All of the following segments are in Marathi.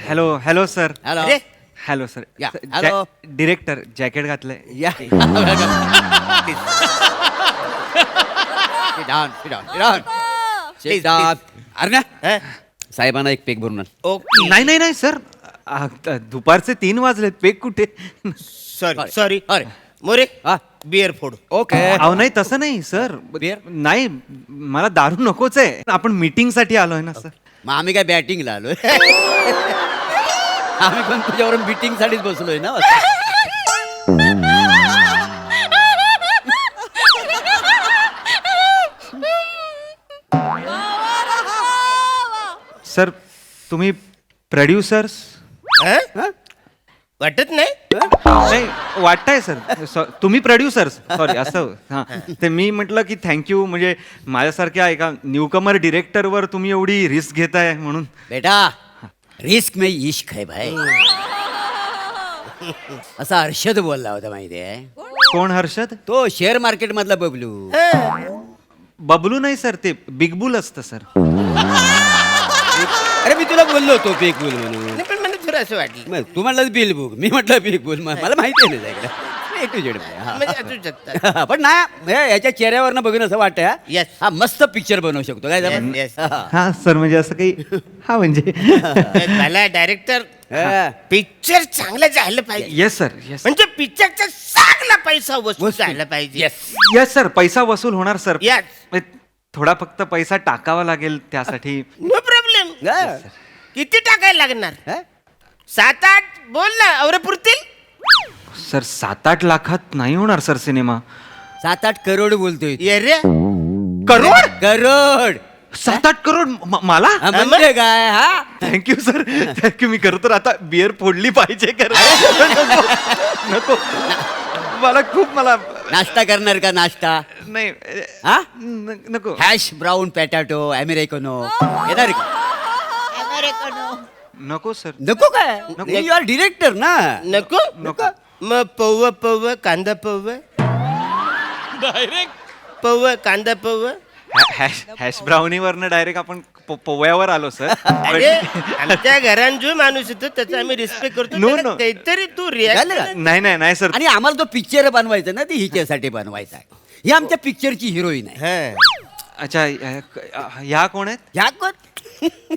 Hello hello sir. हॅलो. अरे हॅलो सर. या, हॅलो. डिरेक्टर जॅकेट घातलंय. या अरे ना हं? साहेबांना एक पेक भरून आण. ओके नाही नाही नाही सर, दुपारचे 3 वाजलेत, पेक कुठे? सॉरी सॉरी अरे मोरे हा. बिअर फोड ओके अहो नाही तसं नाही सर. Beer? नाही, मला दारू नकोच आहे. आपण मीटिंग साठी आलोय ना सर. मग आम्ही काय बॅटिंगला आलोय आम्ही पण तुझ्यावर मीटिंग साठीच बसलोय ना. सर तुम्ही प्रोड्युसर्स? हं? वाटत नाही नाही वाटतंय सर. तुम्ही प्रोड्युसर्स, सॉरी असं. हां, ते मी म्हटलं की थँक्यू, म्हणजे माझ्यासारख्या एका न्यूकमर डिरेक्टरवर तुम्ही एवढी रिस्क घेताय म्हणून. बेटा रिस्क में इश्क है भाई. असा हर्षद बोलला होता माहितीये. कोण हर्षद? तो शेअर मार्केट मधला बबलू. बबलू नाही सर, ते बिग बुल असतं सर. अरे मी तुला बोललो होतो पेक बुल म्हणून. नाही, पण मला थोडं असं वाटलं मग तू म्हटलं बिल बुक, मी म्हटलं बिग बुल. मला माहिती आहे ना त्याकडे. ए टू झेड म्हणजे असू शकतं. पण नाही याच्या चेहऱ्यावरनं बघून असं वाटतं Yes. हा मस्त पिक्चर बनवू शकतो काय Yes, yes. हा सर, म्हणजे असं काही. हा म्हणजे मला डायरेक्टर हा. पिक्चर चांगलं झालं पाहिजे. येस सर, येस म्हणजे पिक्चरचा चांगला पैसा वसूल वसूल. झाला पाहिजे. Yes. येस सर, पैसा वसूल होणार सर. Yes. थोडा फक्त पैसा टाकावा लागेल त्यासाठी. No problem. हा. किती टाकायला लागणार? हा? 7-8 बोल ना, अवरे पुरतील. सर 7-8 लाखात नाही होणार सर सिनेमा. 7-8 करोड बोलतोय. ये रे करोड? करोड 7-8 करोड मला? हा, म्हणजे काय हा थँक्यू सर, थँक्यू. मी खरं तर आता बिअर फोडली पाहिजे. नको मला खूप नाश्ता करणार का नाश्ता? नाही हा नको. हॅश ब्राऊन पॅटॅटो अमेरिकनो येणार का? नको सर. नको काय यू आर डिरेक्टर ना. नको नको. मग पव कांदा पव डायरेक्ट कांदा पव. हॅश ब्राउनीवरनं डायरेक्ट आपण पोव्यावर आलो सर. अरे आमच्या घरात जो माणूस येतो त्याचा आम्ही रिस्पेक्ट करतो. No, त्याला no. काहीतरी तू झालं रिॲक्ट का? नाही नाही नाही सर. आणि आम्हाला तो पिक्चर बनवायचा ना, ती हिच्यासाठी बनवायचा आहे. ही आमच्या पिक्चरची हिरोईन आहे. अच्छा, ह्या कोण आहेत? ह्या कोण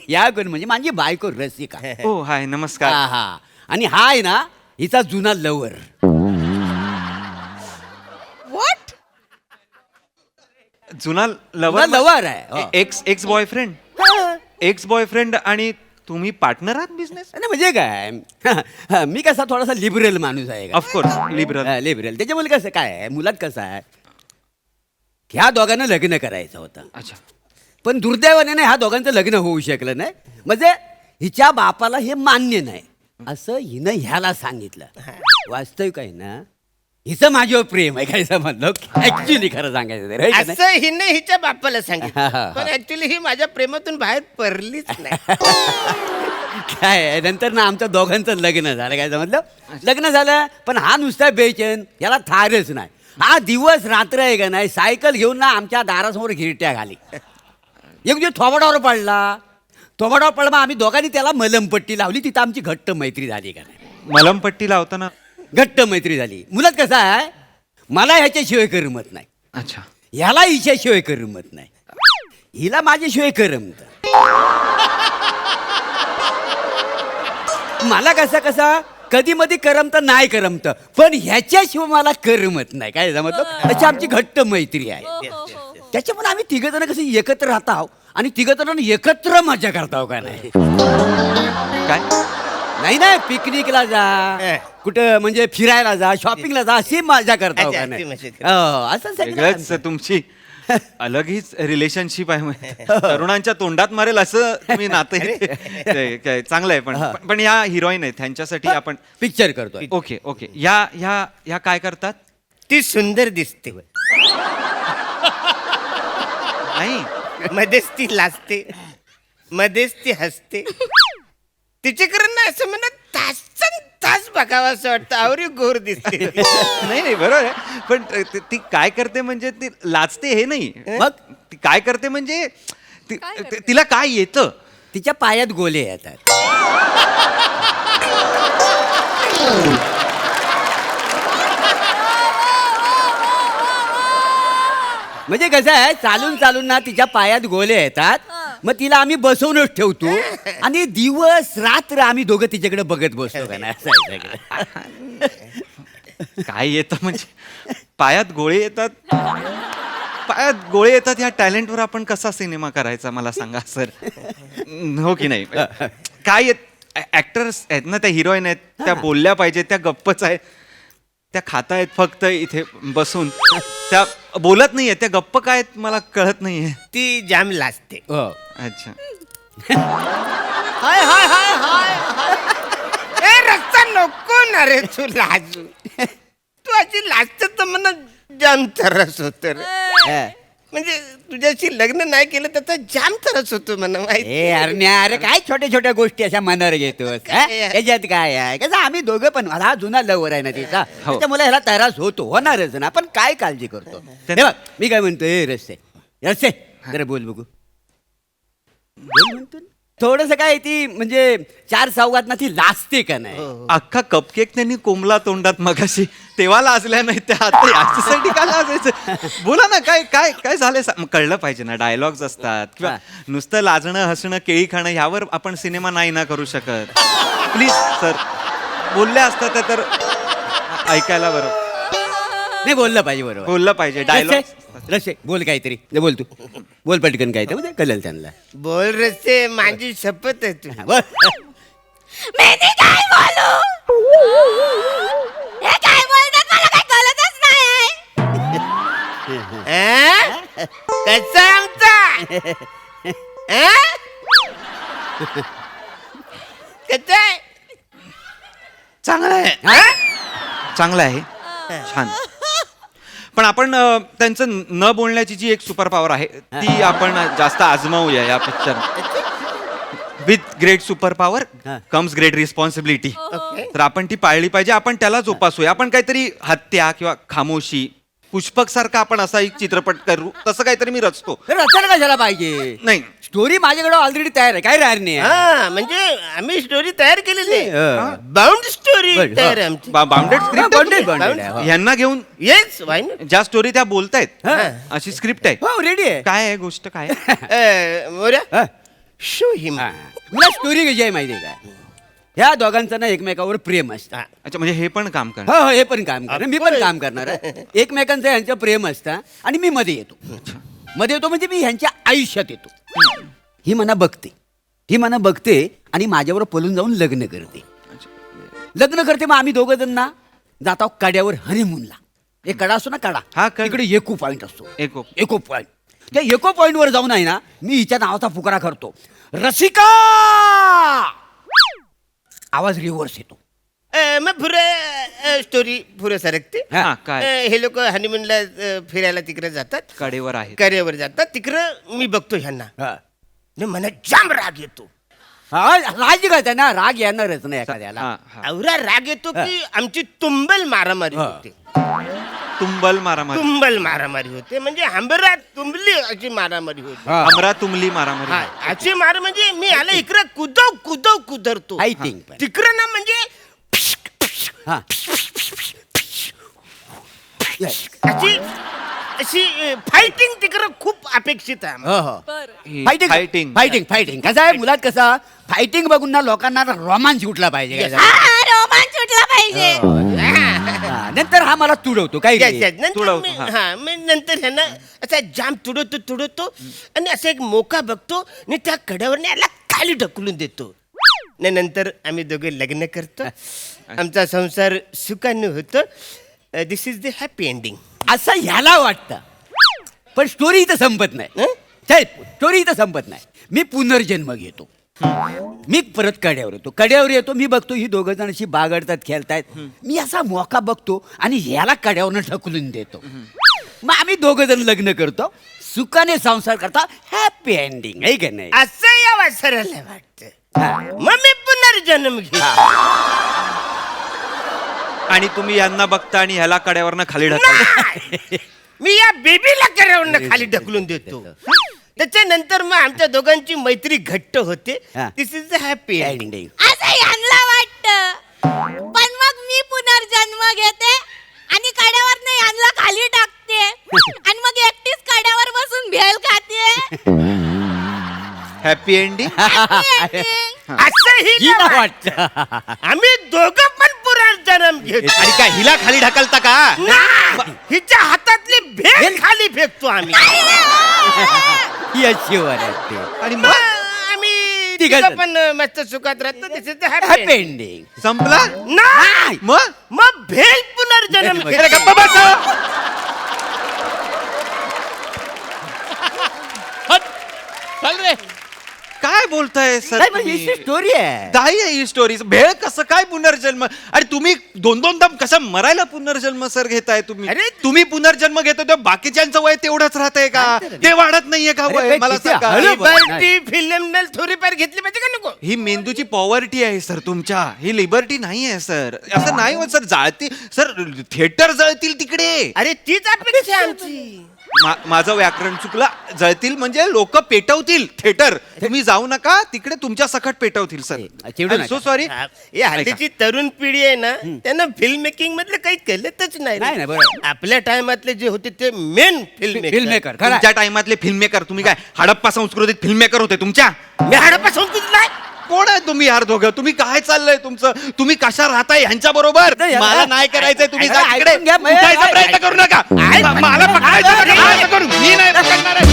ह्या कोण म्हणजे माझी बायको रसिका. ओ हाय, नमस्कार. हा हा. आणि हा आहे ना हिचा जुना लवर. जुना लवर लवर आहे हो. Ex boyfriend. एक्स बॉयफ्रेंड आणि तुम्ही पार्टनर आहात बिझनेस? नाही म्हणजे काय मी कसा थोडासा लिबरल माणूस आहे का? Of course liberal. लिबरल त्याच्यामुळे कसं काय आहे, मुलात कसं आहे ह्या दोघांना लग्न करायचं होतं. अच्छा. पण दुर्दैवाने ना ह्या दोघांचं लग्न होऊ शकलं नाही. म्हणजे हिच्या बापाला हे मान्य नाही असं हिनं ह्याला सांगितलं. वास्तविक आहे ना हिचं माझ्यावर प्रेम आहे काय समजलं. ऍक्च्युली खरं सांगायचं तर, है का नाही? असं हिने हिच्या बापाला सांगितलं. हा, हा, हा. पण ऍक्च्युली ही माझ्या प्रेमातून बाहेर पडलीच नाही. काय आहे, नंतर ना आमच्या दोघांचं लग्न झालं काय समजलं. लग्न झालं पण हा नुसता बेचैन, याला थारच नाही. हा दिवस रात्र आहे का नाही सायकल घेऊन ना आमच्या दारासमोर घिरट्या घाली. एक दिवस थोबाडावर पडला. थोबाडावर पडला मग आम्ही दोघांनी त्याला मलमपट्टी लावली. तिथं आमची घट्ट मैत्री झाली का नाही. मलमपट्टी लावताना. घट्ट मैत्री झाली. मुलात कसं आहे मला ह्याच्याशिवाय करमत नाही, अच्छा. ह्याला हिच्याशिवाय करमत नाही, हिला माझ्याशिवाय करमत. मला कसं कधी मधी करमत नाही करमत, पण ह्याच्याशिवाय मला करमत नाही काय समजलं. अशी आमची घट्ट मैत्री आहे. त्याच्यामुळे आम्ही तिघ जण कशी एकत्र राहतो आणि तिघ जण एकत्र मजा करतो का नाही. काय? नाही नाही पिकनिकला जा, कुठं म्हणजे फिरायला जा, शॉपिंगला जा, अशी मजा करता अच्छा, का अशी नाही. मजा करता. हो, असं सगळं वेगळंच आमचं. तुमची अलगहीच रिलेशनशिप आहे. तरुणांच्या तोंडात मारेल असं तुम्ही नातं आहे. काय चांगलं आहे. पण या हिरोईन आहेत त्यांच्यासाठी आपण पिक्चर करतोय. Okay okay. या काय करतात? ती सुंदर दिसते, नाही मध्येच ती लाजते, मध्येच ती हसते. तिच्याकडे ना असं म्हणत तास बघावं असं वाटतं. आवरी गोर दिसते. नाही नाही बरोबर आहे. पण ती काय करते म्हणजे ती लाजते हे नाही. मग ती काय करते म्हणजे तिला काय येतं. तिच्या पायात गोले येतात. म्हणजे कसं आहे, चालून चालून ना तिच्या पायात गोले येतात, मग तिला आम्ही बसवूनच ठेवतो आणि दिवस रात्र आम्ही दोघं तिच्याकडे बघत बसतो का नाही, असं आहे सगळं. काय येतं म्हणजे पायात गोळे येतात. पायात गोळे येतात ह्या टॅलेंटवर आपण कसा सिनेमा करायचा मला सांगा सर. हो की नाही? काय येत ऍक्टर्स आहेत ना, त्या हिरोईन आहेत, त्या बोलल्या पाहिजेत, त्या गप्पच आहेत, त्या खातायत फक्त इथे बसून, त्या बोलत नाहीये, त्या गप्प काय आहेत मला कळत नाहीये. ती जाम लाजते. हो. अच्छा. हाय हाय हाय हाय हाय. ए रस्ता नको ना रे तू लाजू. तू अशी लाजत तर मला जाम त्रास होतो रे. हा. म्हणजे तुझ्याशी लग्न नाही केलं त्याचा जाम त्रास होतो मला माहिती. ए अरण्या, अरे काय छोट्या छोट्या गोष्टी अशा मनावर घेतोस हा? काय आहे? याच्यात काय आहे, कसं आम्ही दोघं पण, हा जुना लवर आहे ना तिचा, हो. त्याच्यामुळे ह्याला त्रास होणारच ना. आपण काय काळजी करतो. हे बघ, मी काय म्हणतोय, रस्ते रस्ते जरा बोल बघू. बोल म्हणतो ना. थोडस काय ती म्हणजे चार चौघात ना ती लाजते का नाही. अख्खा कपकेक त्यांनी कोंबला तोंडात मगाशी, तेव्हा लाजल्या नाही त्या आता याच्यासाठी का लाजायचं. बोला ना, काय काय काय झालंय कळलं पाहिजे ना. डायलॉग्स असतात किंवा नुसतं लाजणं हसणं केळी खाणं ह्यावर आपण सिनेमा नाही ना करू शकत. प्लीज सर, बोलल्या असतात त्या तर ऐकायला बरं. नाही बोललं पाहिजे, बरोबर बोललं पाहिजे. डायलॉग रस्ते बोल काहीतरी, बोल तू बोल पटकन काय ते म्हणजे कळेल त्यांना. बोल रस्ते, माझी शपथ आहे तू. हा, बोल. मी काय बोलू? हे काय बोलतात मला काही कळतच नाही. कसा आमचा कसा आहे? चांगलं आहे. चांगलं आहे, छान. पण आपण त्यांचं न बोलण्याची जी एक सुपर पॉवर आहे ती आपण जास्त आजमावूया या picture. With great super power comes great responsibility. Okay. तर आपण ती पाळली पाहिजे. आपण त्याला जोपासूया. आपण काहीतरी हत्या किंवा खामोशी, पुष्पक सारखा आपण असा एक चित्रपट करू, तसं काहीतरी मी रचतो. रचायला कशाला पाहिजे. नाही, स्टोरी माझ्याकडे ऑलरेडी तयार आहे, काय राहणार नाही. हा म्हणजे आम्ही स्टोरी तयार केलेली हा. बाउंड स्टोरी बरं, तयार आहे हा. आमची. बाउंडेड bounded, स्क्रिप्ट bounded आहे, हो. यांना घेऊन येस वाय नॉट. ज्या स्टोरी त्या बोलतायत हा. अशी स्क्रिप्ट आहे. हो रेडी आहे. काय आहे गोष्ट काय आहे? मोर्या हा. शो हिम. हा. मला स्टोरी कशी आहे माहिती आहे का, ह्या दोघांचं ना एकमेकावर प्रेम असतं. अच्छा, म्हणजे हे पण काम कर. हो हो, हे पण काम करणार, मी पण काम करणार आहे. एकमेकांचं ह्यांचं प्रेम असतं आणि मी मध्ये येतो. मध्ये येतो म्हणजे मी ह्यांच्या आयुष्यात येतो. ही मना बघते, ही मना बघते आणि माझ्यावर पळून जाऊन लग्न करते. लग्न करते, मग आम्ही दोघं जण ना जातो कड्यावर हनीमूनला. एक कडा असतो ना, हा, कडा, कड. इकडे एको पॉइंट असतो. एको. एको पॉइंट. त्या एको पॉइंट वर जाऊन आहे ना, मी हिच्या नावाचा पुकारा करतो, रसिका. आवाज रिव्हर्स येतो. मग पुढे स्टोरी पुढे सरकते. हा, काय? हे लोक हनीमूनला फिरायला तिकडे जातात, कडेवर आहे. करेवर जातात. तिकडं मी बघतो ह्यांना, हा. न मला जाम राग येतो. हा, राग काय ना, राग येणारच नाही एखाद्याला. हा, हा. एवढा राग येतो की आमची तुंबल मारामारी हा. होते. तुंबल मारामारी. तुंबल मारामारी होते म्हणजे हंबरा तुंबली अशी मारामारी होते. हा. अमरा तुमली मारामारी. हा, अशी मार म्हणजे मी आला इकडं कुदरतो. Fighting पण. तिकडं ना म्हणजे हा. अशी अशी फायटिंग तिकडं खूप अपेक्षित आहे. हो, हो. ही फायटिंग फायटिंग. फायटिंग फायटिंग कसं आहे, मुलात कसं फायटिंग बघून ना लोकांना रोमांच उठला पाहिजे. काय झालं? हा रोमांच उठला पाहिजे. हा, नंतर हा मला तुडवतो काय रे? Yes, yes. नंतर तुडवतो, मी- हा. हा, मी नंतर ह्यांना असा जाम तुडवतो आणि असा एक मोका बघतो आणि त्या कड्यावर याला खाली ढकलून देतो. आणि नंतर आम्ही दोघे लग्न करतो. आमचा संसार सुखाने होतो. दिस इज द हॅपी एंडिंग. असं ह्याला वाटतं, पण स्टोरी इथं संपत नाही. स्टोरी इथं संपत नाही. मी पुनर्जन्म घेतो. मी परत कड्यावर येतो. मी बघतो ही दोघं जण अशी बागडतात, खेळतायत. मी असा मोका बघतो आणि ह्याला कड्यावरनं ढकलून देतो. मग आम्ही दोघं जण लग्न करतो, सुखाने संसार करता, हॅपी एंडिंग आहे का नाही. असं या वासराला वाटतं. हा. मग मी पुनर्जन्म घेतो. आणि तुम्ही यांना बघता आणि ह्याला कड्यावरनं खाली ढकलता. नाही. मी या बेबीला कड्यावरनं खाली ढकलून देतो. त्याच्यानंतर मग आमच्या दोघांची मैत्री घट्ट होते. हा. This is the happy ending. Ending. असं यांना वाटतं, पण मग मी पुनर्जन्म घेते आणि कड्यावर नाही यांना खाली टाकते आणि मग एकटीच कड्यावर बसून भेल खाते. Happy ending. असंही हिला नाही. वाटतं आम्ही दोघं पण पुनर्जन्म घेतो. आणि काय हिला खाली ढकलता का? नाही, हिच्या हातातली भेल खाली फेकतो आम्ही. ही अशी वाटते. आणि मग मग आम्ही तिघं तिघं जण. पण मस्त सुखात राहतो. This is the happy happy ending. Ending. संपला. नाही, मग मग भेल पुनर्जन्म अरे अरे घेतो. गप्प बस. चल रे. काय बोलताय सर नाही, पण तुम्ही? ही स्टोरी आहे. दाई आहे ही स्टोरी. भेळ कसं काय पुनर्जन्म? आणि तुम्ही दोन दम कशा मरायला पुनर्जन्म सर घेताय तुम्ही? अरे, तुम्ही पुनर्जन्म घेतो तेव्हा बाकीच्यांचं वय तेवढंच राहतंय का? ते वाढत नाहीये का अरे, वय? काय मला किती सांगा. हळू बोल. लिबर्टी फिल्म थोडीफार घेतली पाहिजे का नको? ही मेंदूची पॉवर्टी आहे सर तुमच्या. ही लिबर्टी नाही आहे सर. असं नाही होत सर. जाळती सर, थिएटर जळतील तिकडे. अरे तीच अपेक्षा आहे आमची. माझं व्याकरण चुकलं. जळतील म्हणजे लोक पेटवतील थिएटर. तुम्ही जाऊ नका तिकडे, तुमच्या सकट पेटवतील सर. चिडू नका. So sorry. हे हल्लीची तरुण पिढी आहे ना, त्यांना फिल्म मेकिंग मधलं काही कळतच नाही रे. नाही, नाही, बरोबर. आपल्या टायमातले जे होते ते मेन फिल्म फिल्म मेकर खरं आहे. तुमच्या टाइमातले फिल्म मेकर तुम्ही काय हडप्पा संस्कृतीत फिल्म मेकर होते तुमच्या? मी हडप्पा संस्कृत नाही. कोण आहे तुम्ही यार दोघं? तुम्ही काय चाललंय तुमचं? तुम्ही कशा राहताय ह्यांच्या बरोबर? नाही, यार. मला नाही करायचंय. तुम्ही जा ऐकून तिकडे. घ्या. उठायचा प्रयत्न करू नका. मला पकडायचा प्रयत्न करू. मी नाही पकडणार आहे.